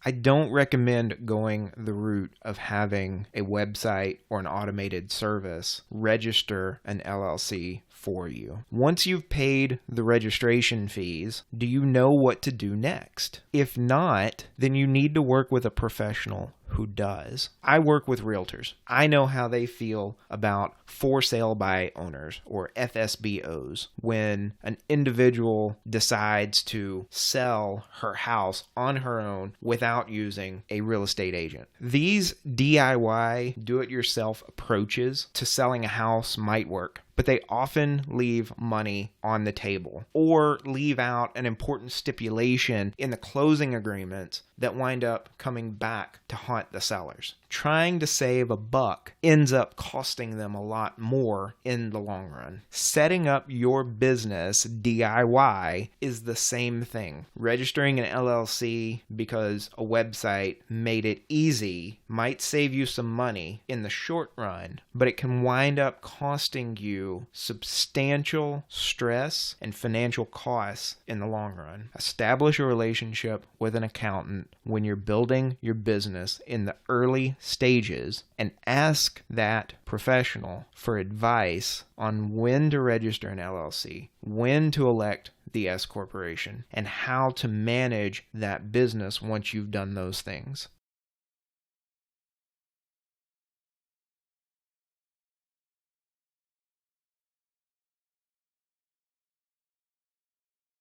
I don't recommend going the route of having a website or an automated service register an LLC for you. Once you've paid the registration fees, do you know what to do next? If not, then you need to work with a professional who does. I work with realtors. I know how they feel about for sale by owners, or FSBOs, when an individual decides to sell her house on her own without using a real estate agent. These DIY, do-it-yourself approaches to selling a house might work, but they often leave money on the table or leave out an important stipulation in the closing agreements that wind up coming back to haunt the sellers. Trying to save a buck ends up costing them a lot more in the long run. Setting up your business DIY is the same thing. Registering an LLC because a website made it easy might save you some money in the short run, but it can wind up costing you substantial stress and financial costs in the long run. Establish a relationship with an accountant when you're building your business in the early stages and ask that professional for advice on when to register an LLC, when to elect the S Corporation, and how to manage that business once you've done those things.